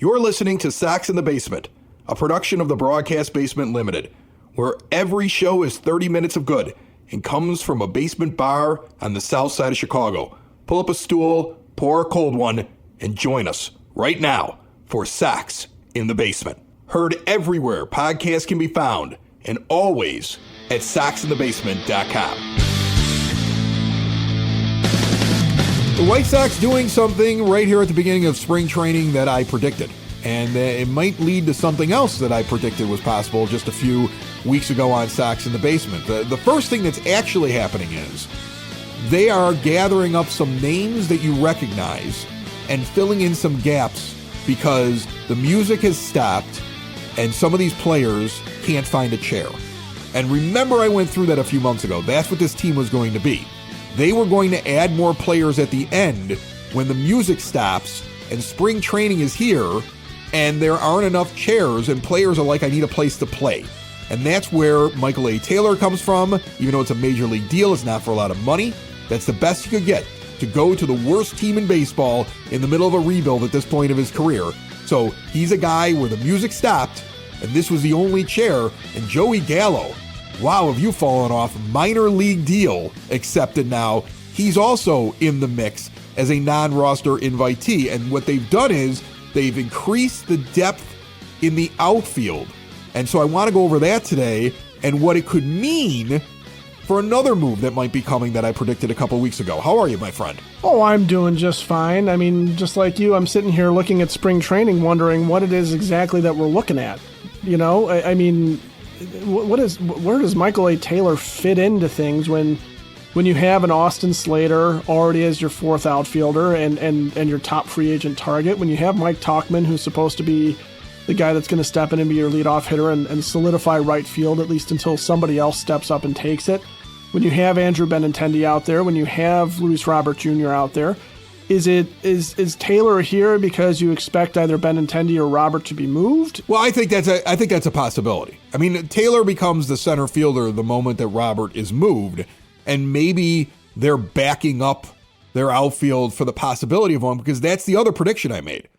You're listening to Sox in the Basement, a production of the Broadcast Basement Limited, where every show is 30 minutes of good and comes from a basement bar on the south side of Chicago. Pull up a stool, pour a cold one, and join us right now for Sox in the Basement. Heard everywhere podcasts can be found, and always at soxinthebasement.com. The White Sox doing something right here at the beginning of spring training that I predicted. And it might lead to something else that I predicted was possible just a few weeks ago on Sox in the Basement. The first thing that's actually happening is they are gathering up some names that you recognize and filling in some gaps because the music has stopped and some of these players can't find a chair. And remember, I went through that a few months ago. That's what this team was going to be. They were going to add more players at the end when the music stops and spring training is here and there aren't enough chairs and players are like, I need a place to play. And that's where Michael A. Taylor comes from. Even though it's a major league deal, it's not for a lot of money. That's the best you could get to go to the worst team in baseball in the middle of a rebuild at this point of his career. So he's a guy where the music stopped and this was the only chair. And Joey Gallo, wow, have you fallen off? Minor league deal accepted now. He's also in the mix as a non-roster invitee. And what they've done is they've increased the depth in the outfield. And so I want to go over that today and what it could mean for another move that might be coming that I predicted a couple weeks ago. How are you, my friend? Oh, I'm doing just fine. I mean, just like you, I'm sitting here looking at spring training, wondering what it is exactly that we're looking at. You know, I mean, where does Michael A. Taylor fit into things when you have an Austin Slater already as your fourth outfielder and your top free agent target, when you have Mike Tauchman, who's supposed to be the guy that's going to step in and be your leadoff hitter and solidify right field, at least until somebody else steps up and takes it, when you have Andrew Benintendi out there, when you have Luis Robert Jr. out there, is Taylor here because you expect either Benintendi or Robert to be moved? Well, I think that's a possibility. I mean, Taylor becomes the center fielder the moment that Robert is moved, and maybe they're backing up their outfield for the possibility of one, because that's the other prediction I made,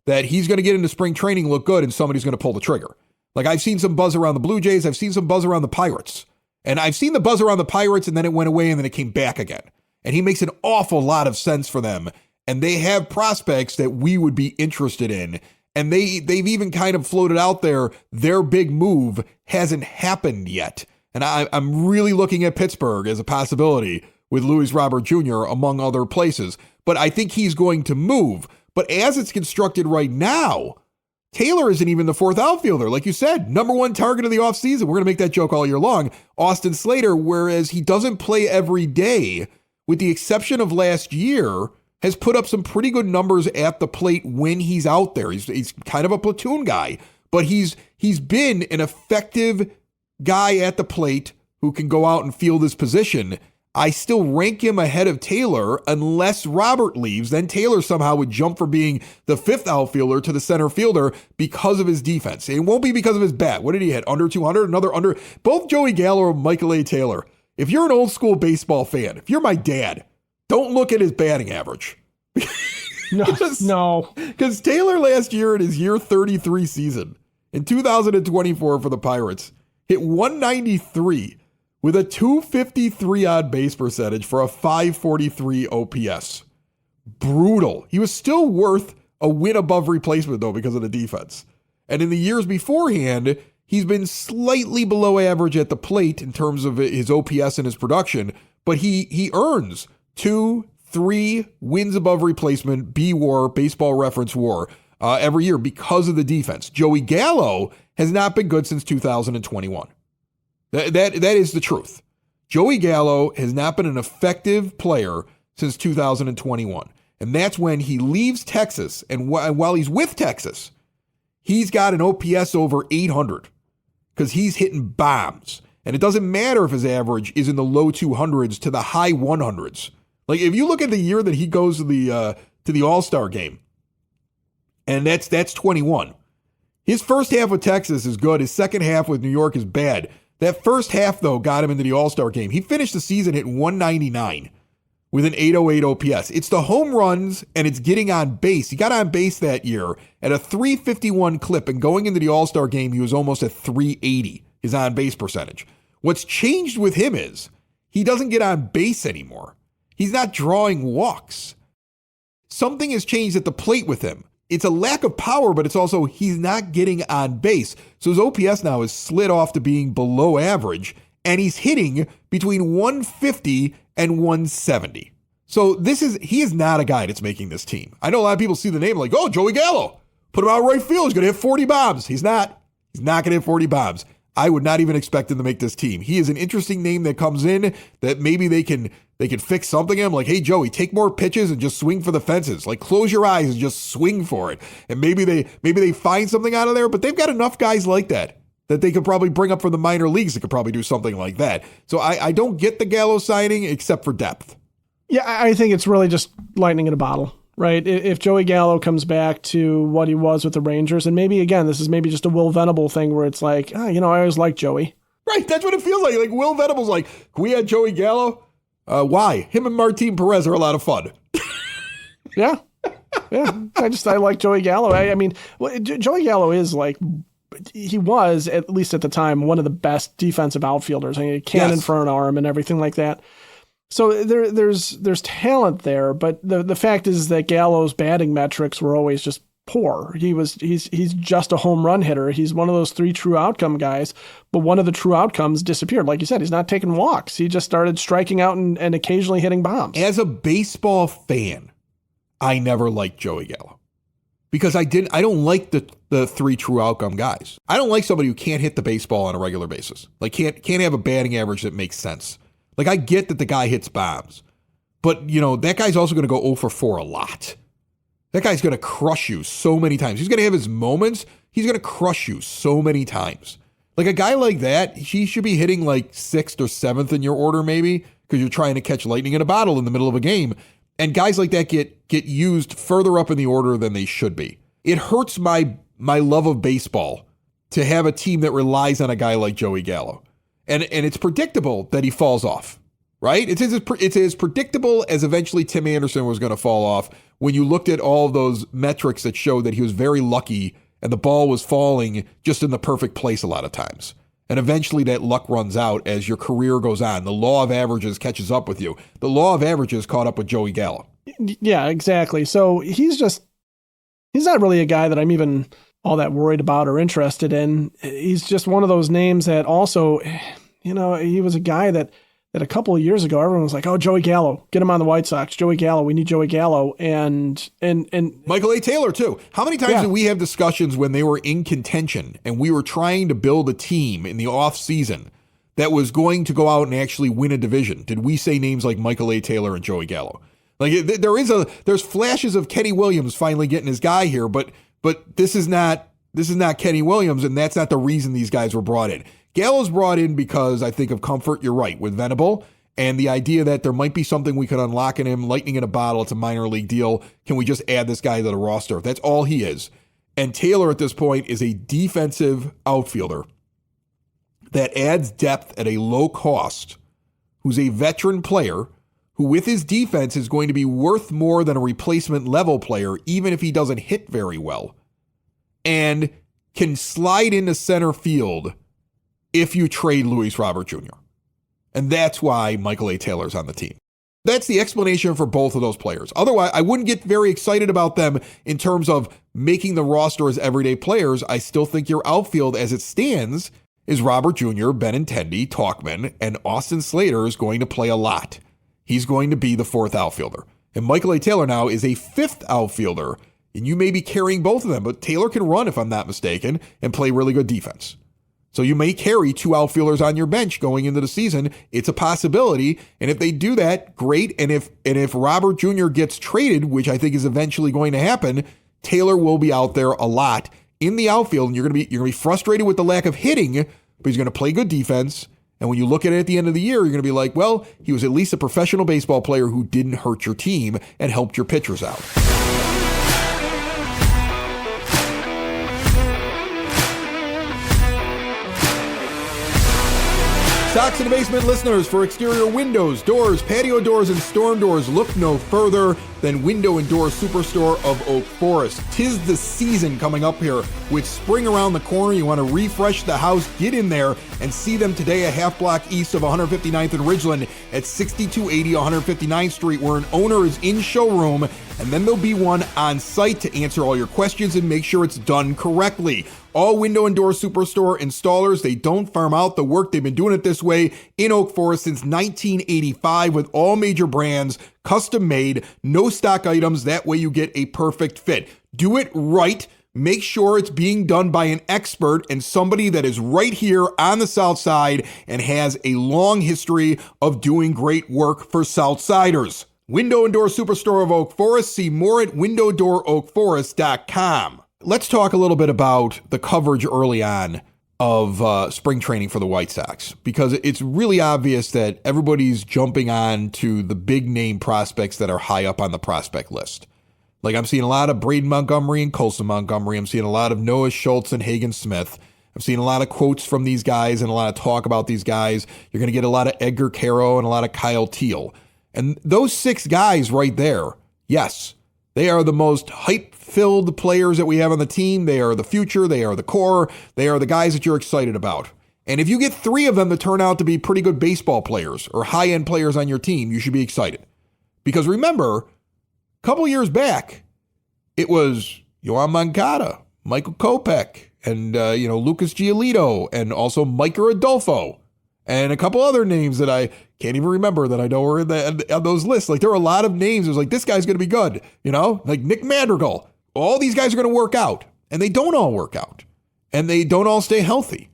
that he's going to get into spring training, look good, and somebody's going to pull the trigger. Like, I've seen some buzz around the Blue Jays, I've seen some buzz around the Pirates, and I've seen the buzz around the Pirates, and then it went away, and then it came back again. And he makes an awful lot of sense for them. And they have prospects that we would be interested in. And they've even kind of floated out there, their big move hasn't happened yet. And I'm really looking at Pittsburgh as a possibility with Luis Robert Jr. among other places. But I think he's going to move. But as it's constructed right now, Taylor isn't even the fourth outfielder. Like you said, number one target of the offseason. We're going to make that joke all year long. Austin Slater, whereas he doesn't play every day, with the exception of last year, has put up some pretty good numbers at the plate when he's out there. He's kind of a platoon guy, but he's been an effective guy at the plate who can go out and field his position. I still rank him ahead of Taylor unless Robert leaves. Then Taylor somehow would jump from being the fifth outfielder to the center fielder because of his defense. It won't be because of his bat. What did he hit? Under 200? Another under? Both Joey Gallo and Michael A. Taylor. If you're an old school baseball fan, if you're my dad, don't look at his batting average. No. Because Taylor last year in his year 33 season, in 2024 for the Pirates, hit 193 with a 253 on base percentage for a 543 OPS. Brutal. He was still worth a win above replacement, though, because of the defense. And in the years beforehand, he's been slightly below average at the plate in terms of his OPS and his production, but he earns 2-3 wins above replacement, B-WAR, baseball reference WAR, every year because of the defense. Joey Gallo has not been good since 2021. That is the truth. Joey Gallo has not been an effective player since 2021. And that's when he leaves Texas. And while he's with Texas, he's got an OPS over 800 because he's hitting bombs. And it doesn't matter if his average is in the low 200s to the high 100s. Like, if you look at the year that he goes to the All-Star game, and that's 21. His first half with Texas is good. His second half with New York is bad. That first half, though, got him into the All-Star game. He finished the season at 199. with an 808 OPS. It's the home runs and it's getting on base. He got on base that year at a 351 clip, and going into the All-Star game, he was almost at 380, his on-base percentage. What's changed with him is he doesn't get on base anymore. He's not drawing walks. Something has changed at the plate with him. It's a lack of power, but it's also he's not getting on base. So his OPS now is slid off to being below average, and he's hitting between 150 and 170. So he is not a guy that's making this team. I know a lot of people see the name like, oh, Joey Gallo, put him out right field. He's going to hit 40 bombs. He's not. He's not going to hit 40 bombs. I would not even expect him to make this team. He is an interesting name that comes in that maybe they can fix something in him. Like, hey, Joey, take more pitches and just swing for the fences. Like, close your eyes and just swing for it. And maybe they find something out of there, but they've got enough guys like that they could probably bring up from the minor leagues that could probably do something like that. So I don't get the Gallo signing except for depth. Yeah, I think it's really just lightning in a bottle, right? If Joey Gallo comes back to what he was with the Rangers, and maybe, again, this is maybe just a Will Venable thing where it's like, I always liked Joey. Right, that's what it feels like. Like, Will Venable's like, we had Joey Gallo. Why? Him and Martin Perez are a lot of fun. Yeah. I like Joey Gallo. I mean, Joey Gallo is like, he was, at least at the time, one of the best defensive outfielders. I mean, a cannon for an arm and everything like that. So there's talent there, but the fact is that Gallo's batting metrics were always just poor. He's just a home run hitter. He's one of those 3 true outcome guys, but one of the true outcomes disappeared. Like you said, he's not taking walks. He just started striking out and occasionally hitting bombs. As a baseball fan, I never liked Joey Gallo because I don't like the 3 true outcome guys. I don't like somebody who can't hit the baseball on a regular basis. Like can't have a batting average that makes sense. Like, I get that the guy hits bombs, but, that guy's also going to go 0 for 4 a lot. That guy's going to crush you so many times. He's going to have his moments. He's going to crush you so many times. Like, a guy like that, he should be hitting like 6th or 7th in your order maybe because you're trying to catch lightning in a bottle in the middle of a game. And guys like that get used further up in the order than they should be. It hurts my love of baseball to have a team that relies on a guy like Joey Gallo. And it's predictable that he falls off, right? It's as predictable as eventually Tim Anderson was going to fall off when you looked at all of those metrics that showed that he was very lucky and the ball was falling just in the perfect place a lot of times. And eventually that luck runs out as your career goes on. The law of averages catches up with you. The law of averages caught up with Joey Gallo. Yeah, exactly. So he's not really a guy that I'm even all that worried about or interested in. He's just one of those names that also, he was a guy that a couple of years ago, everyone was like, oh, Joey Gallo, get him on the White Sox. Joey Gallo, we need Joey Gallo. And Michael A. Taylor too. How many times did we have discussions when they were in contention and we were trying to build a team in the off season that was going to go out and actually win a division? Did we say names like Michael A. Taylor and Joey Gallo? Like there's flashes of Kenny Williams finally getting his guy here, but this is not Kenny Williams, and that's not the reason these guys were brought in. Gallo's brought in because I think of comfort, you're right, with Venable, and the idea that there might be something we could unlock in him, lightning in a bottle, it's a minor league deal. Can we just add this guy to the roster? That's all he is. And Taylor at this point is a defensive outfielder that adds depth at a low cost, who's a veteran player, who with his defense is going to be worth more than a replacement level player, even if he doesn't hit very well, and can slide into center field if you trade Luis Robert Jr. And that's why Michael A. Taylor's on the team. That's the explanation for both of those players. Otherwise, I wouldn't get very excited about them in terms of making the roster as everyday players. I still think your outfield as it stands is Robert Jr., Benintendi, Tauchman, and Austin Slater is going to play a lot. He's going to be the 4th outfielder. And Michael A. Taylor now is a 5th outfielder. And you may be carrying both of them, but Taylor can run, if I'm not mistaken, and play really good defense. So you may carry 2 outfielders on your bench going into the season. It's a possibility. And if they do that, great. And if Robert Jr. gets traded, which I think is eventually going to happen, Taylor will be out there a lot in the outfield. And you're going to be frustrated with the lack of hitting, but he's going to play good defense. And when you look at it at the end of the year, you're going to be like, well, he was at least a professional baseball player who didn't hurt your team and helped your pitchers out. Sox in the Basement listeners, for exterior windows, doors, patio doors, and storm doors, look no further than Window and Door Superstore of Oak Forest. 'Tis the season coming up here. With spring around the corner, you want to refresh the house, get in there and see them today a half block east of 159th and Ridgeland at 6280 159th Street, where an owner is in showroom, and then there'll be one on site to answer all your questions and make sure it's done correctly. All Window and Door Superstore installers, they don't farm out the work. They've been doing it this way in Oak Forest since 1985 with all major brands, custom made, no stock items. That way you get a perfect fit. Do it right. Make sure it's being done by an expert and somebody that is right here on the South Side and has a long history of doing great work for Southsiders. Window and Door Superstore of Oak Forest. See more at windowdooroakforest.com. Let's talk a little bit about the coverage early on of spring training for the White Sox, because it's really obvious that everybody's jumping on to the big name prospects that are high up on the prospect list. Like, I'm seeing a lot of Braden Montgomery and Colson Montgomery. I'm seeing a lot of Noah Schultz and Hagen Smith. I'm seeing a lot of quotes from these guys and a lot of talk about these guys. You're going to get a lot of Edgar Caro and a lot of Kyle Teal. And those 6 guys right there, yes, they are the most hype-filled players that we have on the team. They are the future. They are the core. They are the guys that you're excited about. And if you get 3 of them to turn out to be pretty good baseball players or high-end players on your team, you should be excited. Because remember, a couple years back, it was Yoan Moncada, Michael Kopech, and Lucas Giolito, and also Mike Adolfo, and a couple other names that I can't even remember that I know were on those lists. Like, there were a lot of names. It was like, this guy's going to be good, like Nick Madrigal. All these guys are going to work out, and they don't all work out, and they don't all stay healthy.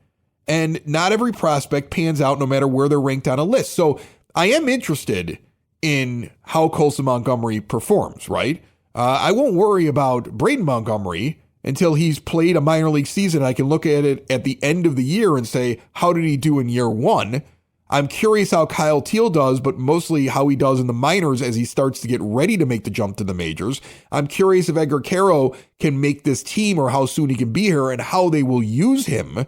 And not every prospect pans out no matter where they're ranked on a list. So I am interested in how Colson Montgomery performs, right? I won't worry about Braden Montgomery until he's played a minor league season. I can look at it at the end of the year and say, how did he do in year 1? I'm curious how Kyle Teal does, but mostly how he does in the minors as he starts to get ready to make the jump to the majors. I'm curious if Edgar Caro can make this team or how soon he can be here and how they will use him.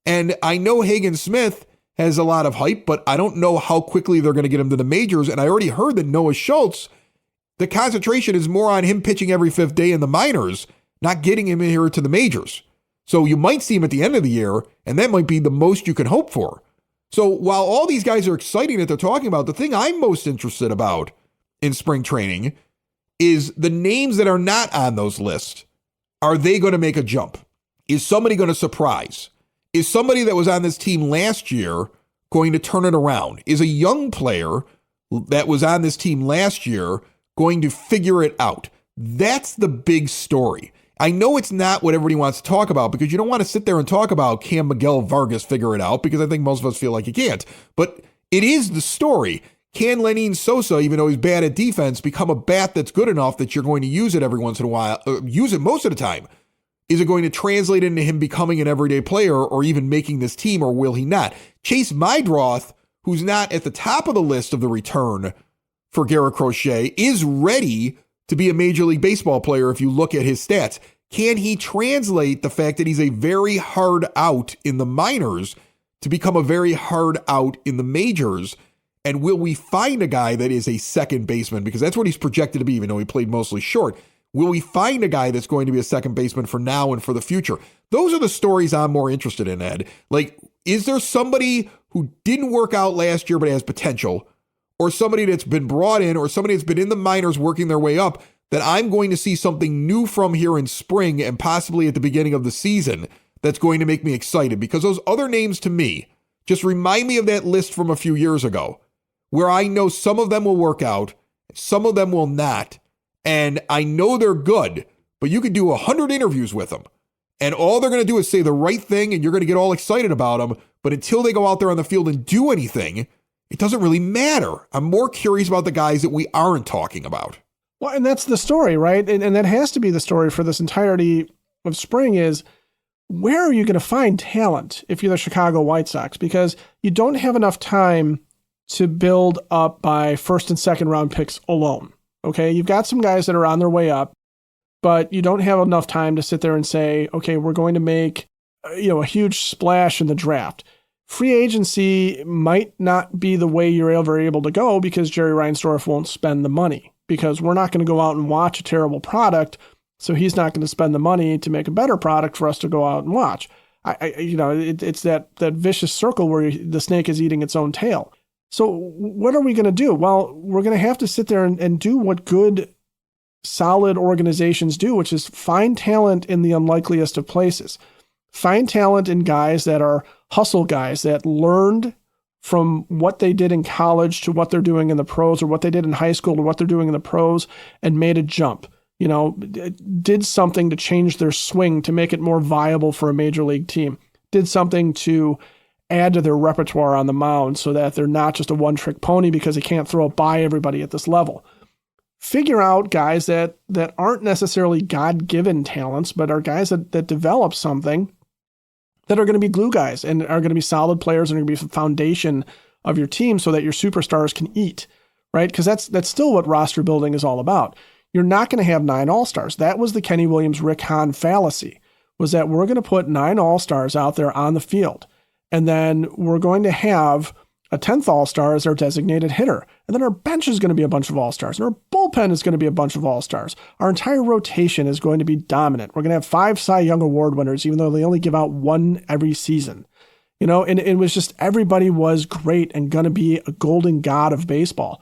And I know Hagen Smith has a lot of hype, but I don't know how quickly they're going to get him to the majors. And I already heard that Noah Schultz, the concentration is more on him pitching every 5th day in the minors, not getting him in here to the majors. So you might see him at the end of the year, and that might be the most you can hope for. So while all these guys are exciting that they're talking about, the thing I'm most interested about in spring training is the names that are not on those lists. Are they going to make a jump? Is somebody going to surprise? Is somebody that was on this team last year going to turn it around? Is a young player that was on this team last year going to figure it out? That's the big story. I know it's not what everybody wants to talk about, because you don't want to sit there and talk about can Miguel Vargas figure it out, because I think most of us feel like he can't. But it is the story. Can Lenin Sosa, even though he's bad at defense, become a bat that's good enough that you're going to use it every once in a while, use it most of the time? Is it going to translate into him becoming an everyday player or even making this team, or will he not? Chase Mydroth, who's not at the top of the list of the return for Garrett Crochet, is ready to be a Major League Baseball player if you look at his stats. Can he translate the fact that he's a very hard out in the minors to become a very hard out in the majors? And will we find a guy that is a second baseman? Because that's what he's projected to be, even though he played mostly short. Will we find a guy that's going to be a second baseman for now and for the future? Those are the stories I'm more interested in, Ed. Like, is there somebody who didn't work out last year but has potential, or somebody that's been brought in, or somebody that's been in the minors working their way up, that I'm going to see something new from here in spring and possibly at the beginning of the season that's going to make me excited? Because those other names to me just remind me of that list from a few years ago, where I know some of them will work out, some of them will not, and I know they're good, but you could do 100 interviews with them, and all they're going to do is say the right thing, and you're going to get all excited about them, but until they go out there on the field and do anything, it doesn't really matter. I'm more curious about the guys that we aren't talking about. Well, and that's the story, right? And that has to be the story for this entirety of spring is, where are you going to find talent if you're the Chicago White Sox? Because you don't have enough time to build up by 1st and 2nd round picks alone. Okay, you've got some guys that are on their way up, but you don't have enough time to sit there and say, okay, we're going to make a huge splash in the draft. free agency might not be the way you're ever able to go because Jerry Reinsdorf won't spend the money, because we're not going to go out and watch a terrible product. So he's not going to spend the money to make a better product for us to go out and watch. It's that vicious circle where the snake is eating its own tail. So what are we going to do? Well, we're going to have to sit there and do what good, solid organizations do, which is find talent in the unlikeliest of places. Find talent in guys that are hustle guys that learned from what they did in college to what they're doing in the pros, or what they did in high school to what they're doing in the pros, and made a jump. Did something to change their swing to make it more viable for a major league team. Did something to add to their repertoire on the mound so that they're not just a one-trick pony because they can't throw it by everybody at this level. Figure out guys that aren't necessarily God-given talents, but are guys that develop something, that are going to be glue guys and are going to be solid players and are going to be the foundation of your team so that your superstars can eat, right? Because that's still what roster building is all about. You're not going to have 9 all-stars. That was the Kenny Williams-Rick Hahn fallacy, was that we're going to put 9 all-stars out there on the field, and then we're going to have a 10th all-star as our designated hitter. And then our bench is going to be a bunch of all-stars, and our bullpen is going to be a bunch of all-stars. Our entire rotation is going to be dominant. We're going to have 5 Cy Young Award winners, even though they only give out 1 every season. And it was just, everybody was great and going to be a golden god of baseball.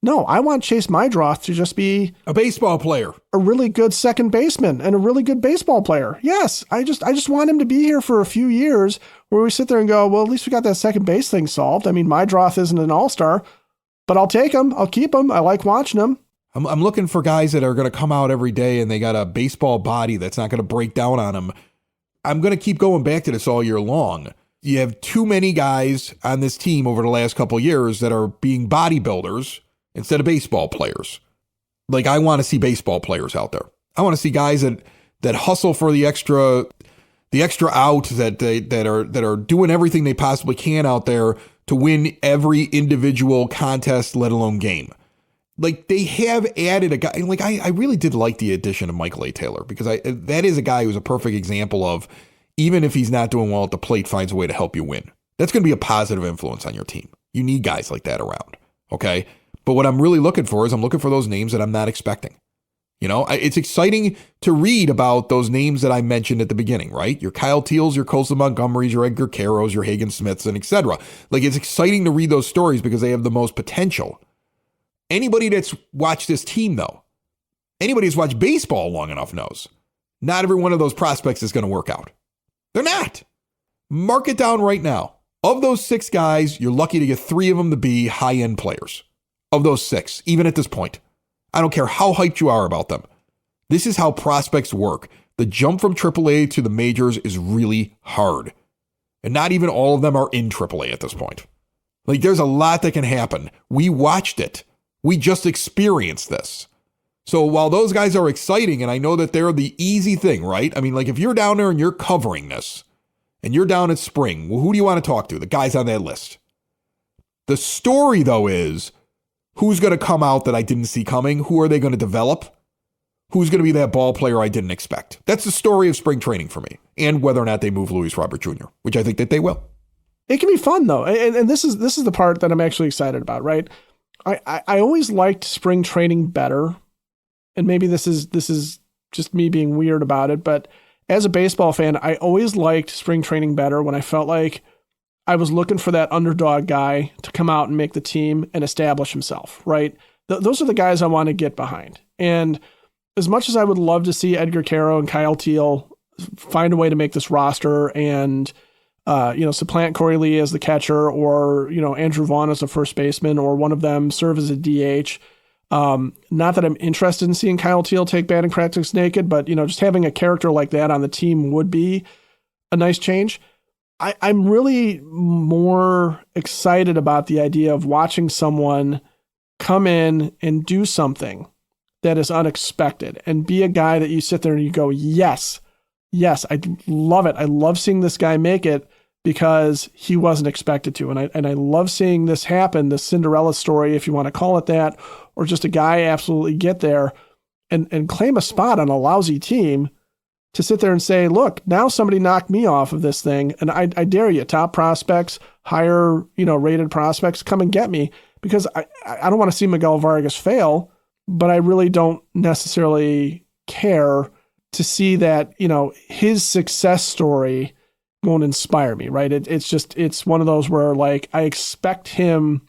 No, I want Chase Mydroth to just be a baseball player, a really good second baseman, and a really good baseball player. Yes, I just want him to be here for a few years where we sit there and go, well, at least we got that second base thing solved. I mean, Mydroth isn't an all-star, but I'll take him. I'll keep him. I like watching him. I'm looking for guys that are going to come out every day and they got a baseball body that's not going to break down on them. I'm going to keep going back to this all year long. You have too many guys on this team over the last couple of years that are being bodybuilders instead of baseball players. Like, I want to see baseball players out there. I want to see guys that hustle for the extra out, that are doing everything they possibly can out there to win every individual contest, let alone game. Like, they have added a guy. Like, I really did like the addition of Michael A. Taylor, because that is a guy who's a perfect example of, even if he's not doing well at the plate, finds a way to help you win. That's going to be a positive influence on your team. You need guys like that around. Okay. But what I'm really looking for is I'm looking for those names that I'm not expecting. It's exciting to read about those names that I mentioned at the beginning, right? Your Kyle Teals, your Colson Montgomerys, your Edgar Carrows, your Hagen Smiths, and etc. Like, it's exciting to read those stories because they have the most potential. Anybody that's watched this team, though, anybody who's watched baseball long enough knows not every one of those prospects is going to work out. They're not. Mark it down right now. Of those 6 guys, you're lucky to get 3 of them to be high-end players. Of those 6, even at this point. I don't care how hyped you are about them. This is how prospects work. The jump from AAA to the majors is really hard. And not even all of them are in AAA at this point. Like, there's a lot that can happen. We watched it. We just experienced this. So while those guys are exciting, and I know that they're the easy thing, right? I mean, like, if you're down there and you're covering this, and you're down at spring, well, who do you want to talk to? The guys on that list. The story, though, is, who's going to come out that I didn't see coming? Who are they going to develop? Who's going to be that ball player I didn't expect? That's the story of spring training for me, and whether or not they move Luis Robert Jr., which I think that they will. It can be fun, though, and this is the part that I'm actually excited about, right? I always liked spring training better, and maybe this is just me being weird about it, but as a baseball fan, I always liked spring training better when I felt like I was looking for that underdog guy to come out and make the team and establish himself, right? Those are the guys I want to get behind. And as much as I would love to see Edgar Carrow and Kyle Teal find a way to make this roster and, supplant Corey Lee as the catcher, or, Andrew Vaughn as the first baseman, or one of them serve as a DH. Not that I'm interested in seeing Kyle Teal take batting practice naked, but, just having a character like that on the team would be a nice change. I'm really more excited about the idea of watching someone come in and do something that is unexpected and be a guy that you sit there and you go, yes, I love it. I love seeing this guy make it because he wasn't expected to. And I love seeing this happen, this Cinderella story, if you want to call it that, or just a guy absolutely get there and claim a spot on a lousy team to sit there and say, look, now somebody knocked me off of this thing, and I dare you, top prospects, higher, rated prospects, come and get me, because I don't want to see Miguel Vargas fail, but I really don't necessarily care to see that, his success story won't inspire me, right? It's one of those where, like, I expect him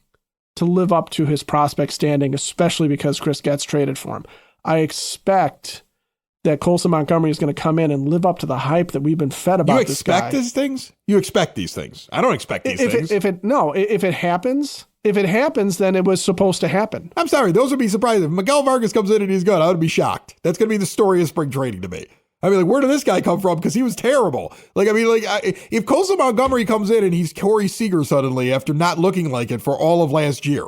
to live up to his prospect standing, especially because Chris Getz traded for him. I expect that Colson Montgomery is going to come in and live up to the hype that we've been fed about this guy. You expect these things? You expect these things. I don't expect these things. If it happens, then it was supposed to happen. I'm sorry. Those would be surprising. If Miguel Vargas comes in and he's good, I would be shocked. That's going to be the story of spring training to me. I mean, like, where did this guy come from? Because he was terrible. If Colson Montgomery comes in and he's Corey Seager suddenly after not looking like it for all of last year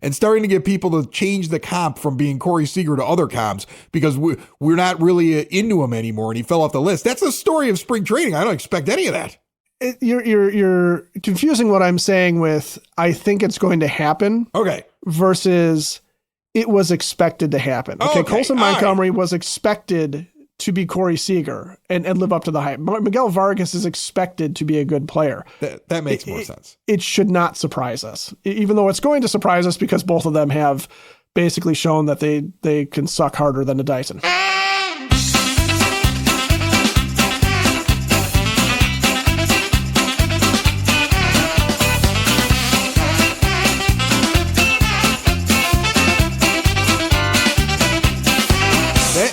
and starting to get people to change the comp from being Corey Seager to other comps because we're not really into him anymore and he fell off the list. That's the story of spring training. I don't expect any of that. You're confusing what I'm saying with I think it's going to happen. Okay. Versus it was expected to happen. Okay. Colson Montgomery was expected to be Corey Seager and live up to the hype. Miguel Vargas is expected to be a good player. That makes more sense. It should not surprise us, even though it's going to surprise us because both of them have basically shown that they can suck harder than a Dyson.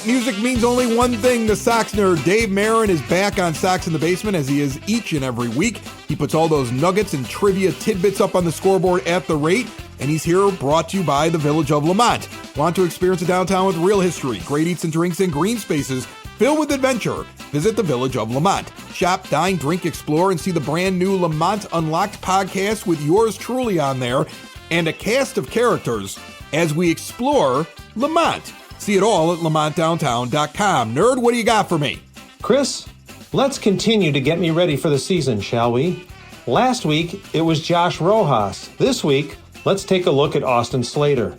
Music means only one thing. The Sox nerd Dave Marin is back on Sox in the Basement, as he is each and every week. He puts all those nuggets and trivia tidbits up on the scoreboard at the rate, and he's here brought to you by the Village of Lamont. Want to experience a downtown with real history, great eats and drinks, and green spaces filled with adventure? Visit the Village of Lamont. Shop, dine, drink, explore, and see the brand new Lamont Unlocked podcast with yours truly on there and a cast of characters as we explore Lamont. See it all at lamontdowntown.com. Nerd, what do you got for me? Chris, let's continue to get me ready for the season, shall we? Last week, it was Josh Rojas. This week, let's take a look at Austin Slater.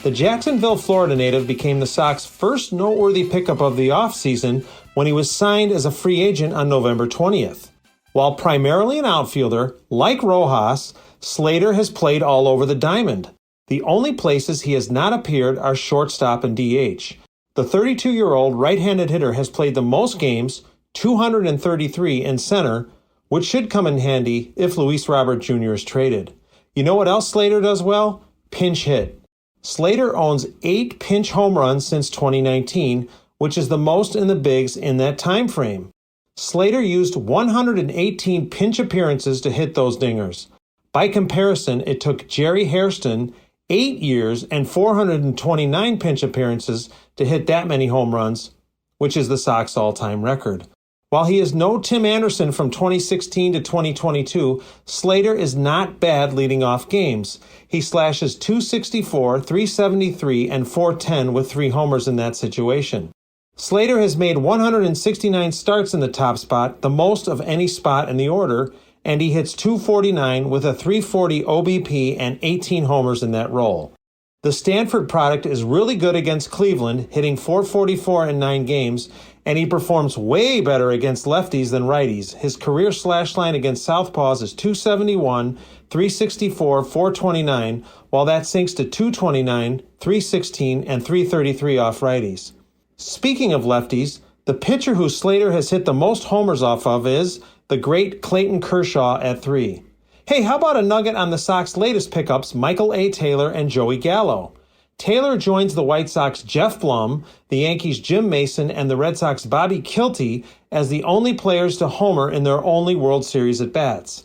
The Jacksonville, Florida native became the Sox' first noteworthy pickup of the offseason when he was signed as a free agent on November 20th. While primarily an outfielder, like Rojas, Slater has played all over the diamond. The only places he has not appeared are shortstop and DH. The 32-year-old right-handed hitter has played the most games, 233, in center, which should come in handy if Luis Robert Jr. is traded. You know what else Slater does well? Pinch hit. Slater owns 8 pinch home runs since 2019, which is the most in the bigs in that time frame. Slater used 118 pinch appearances to hit those dingers. By comparison, it took Jerry Hairston 8 years and 429 pinch appearances to hit that many home runs, which is the Sox all-time record. While he is no Tim Anderson from 2016 to 2022, Slater is not bad leading off games. He slashes .264, .373, and .410 with 3 homers in that situation. Slater has made 169 starts in the top spot, the most of any spot in the order, and he hits .249 with a .340 OBP and 18 homers in that role. The Stanford product is really good against Cleveland, hitting .444 in 9 games, and he performs way better against lefties than righties. His career slash line against southpaws is .271, .364, .429, while that sinks to .229, .316, and .333 off righties. Speaking of lefties, the pitcher who Slater has hit the most homers off of is the great Clayton Kershaw at 3. Hey, how about a nugget on the Sox' latest pickups, Michael A. Taylor and Joey Gallo? Taylor joins the White Sox' Jeff Blum, the Yankees' Jim Mason, and the Red Sox' Bobby Kilty as the only players to homer in their only World Series at-bats.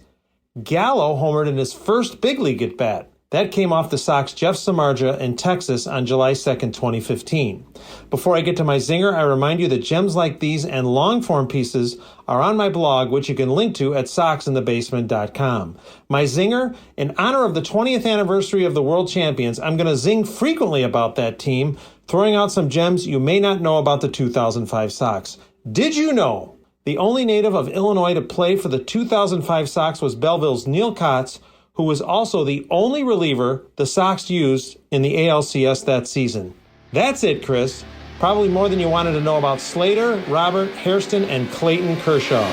Gallo homered in his first big league at-bat. That came off the Sox' Jeff Samardzija in Texas on July 2nd, 2015. Before I get to my zinger, I remind you that gems like these and long-form pieces are on my blog, which you can link to at soxinthebasement.com. My zinger, in honor of the 20th anniversary of the World Champions, I'm going to zing frequently about that team, throwing out some gems you may not know about the 2005 Sox. Did you know the only native of Illinois to play for the 2005 Sox was Belleville's Neil Kotz, who was also the only reliever the Sox used in the ALCS that season? That's it, Chris. Probably more than you wanted to know about Slater, Robert, Hairston, and Clayton Kershaw.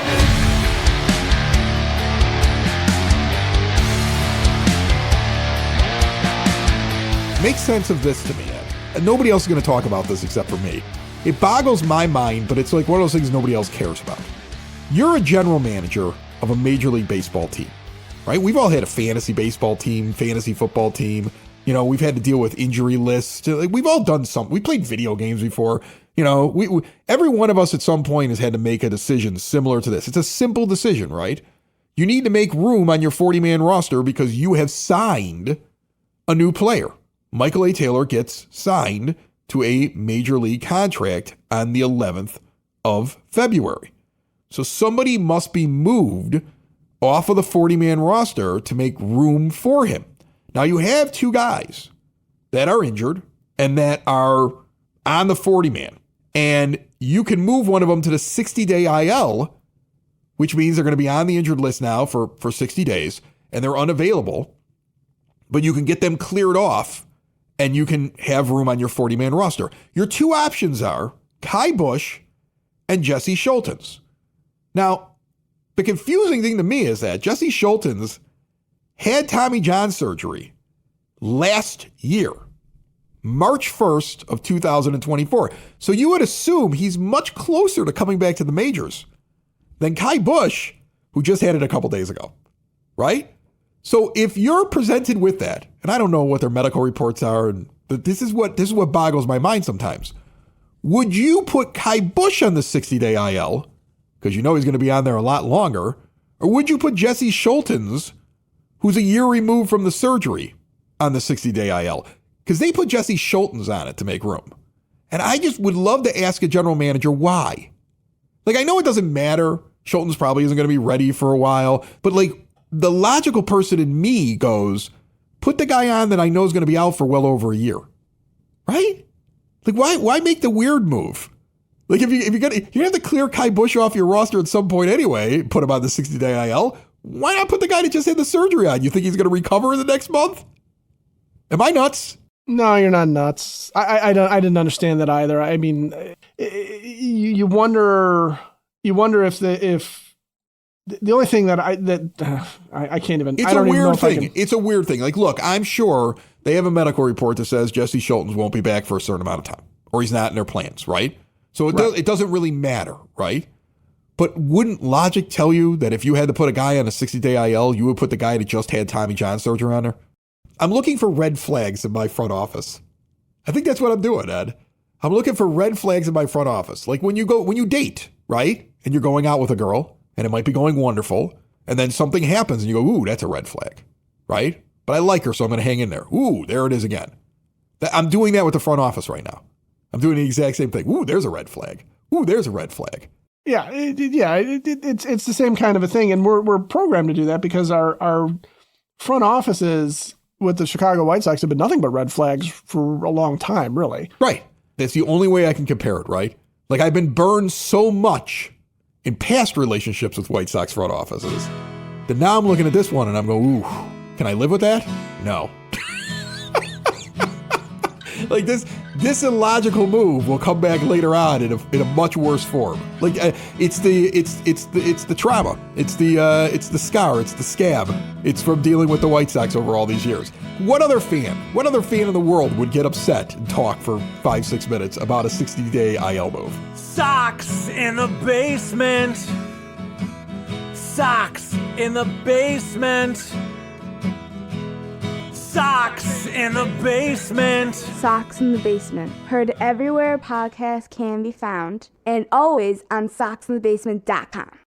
make sense of this to me, Ed. And nobody else is going to talk about this except for me. It boggles my mind, but it's like one of those things nobody else cares about. You're a general manager of a Major League Baseball team, right? We've all had a fantasy baseball team, fantasy football team. You know, we've had to deal with injury lists. Like, we've all done something. We played video games before. You know, we every one of us at some point has had to make a decision similar to this. It's a simple decision, right? You need to make room on your 40-man roster because you have signed a new player. Michael A. Taylor gets signed to a major league contract on the 11th of February. So somebody must be moved off of the 40-man roster to make room for him. Now you have two guys that are injured and that are on the 40-man. And you can move one of them to the 60-day IL, which means they're going to be on the injured list now for 60 days, and they're unavailable. But you can get them cleared off, and you can have room on your 40-man roster. Your two options are Kai Busch and Jesse Schultens. Now, the confusing thing to me is that Jesse Schultens had Tommy John surgery last year, March 1st of 2024. So you would assume he's much closer to coming back to the majors than Kai Busch, who just had it a couple days ago, right? So if you're presented with that, and I don't know what their medical reports are, but this is what boggles my mind sometimes. Would you put Kai Busch on the 60-day IL, because you know he's going to be on there a lot longer, or would you put Jesse Schultens, who's a year removed from the surgery, on the 60-day IL? Because they put Jesse Schultens on it to make room. And I just would love to ask a general manager why. Like, I know it doesn't matter. Schultens probably isn't going to be ready for a while. But, like, the logical person in me goes, put the guy on that I know is going to be out for well over a year. Right? Like, why make the weird move? Like, if you have to clear Kai Busch off your roster at some point anyway, put him on the 60-day IL, why not put the guy that just had the surgery on? You think he's going to recover in the next month? Am I nuts? No, you're not nuts. I didn't understand that either. I mean, you wonder if the only thing that I can't even. It's I don't a even know weird if I thing. can. It's a weird thing. Like, look, I'm sure they have a medical report that says Jesse Schultens won't be back for a certain amount of time, or he's not in their plans, right? So it doesn't really matter, right? But wouldn't logic tell you that if you had to put a guy on a 60-day IL, you would put the guy that just had Tommy John surgery on there? I'm looking for red flags in my front office. I think that's what I'm doing, Ed. I'm looking for red flags in my front office. Like when you date, right? And you're going out with a girl and it might be going wonderful. And then something happens and you go, ooh, that's a red flag, right? But I like her, so I'm going to hang in there. Ooh, there it is again. I'm doing that with the front office right now. I'm doing the exact same thing. Ooh, there's a red flag. Ooh, there's a red flag. Yeah, it's the same kind of a thing. And we're programmed to do that because our front offices with the Chicago White Sox have been nothing but red flags for a long time, really. Right. That's the only way I can compare it, right? Like, I've been burned so much in past relationships with White Sox front offices that now I'm looking at this one and I'm going, ooh, can I live with that? No. Like, this illogical move will come back later on in a much worse form. Like, it's the trauma, it's the scar, it's the scab. It's from dealing with the White Sox over all these years. What other fan in the world would get upset and talk for 5-6 minutes about a 60-day IL move? Sox in the basement. Sox in the basement. Sox in the basement. Sox in the Basement. Heard everywhere podcasts can be found and always on soxinthebasement.com.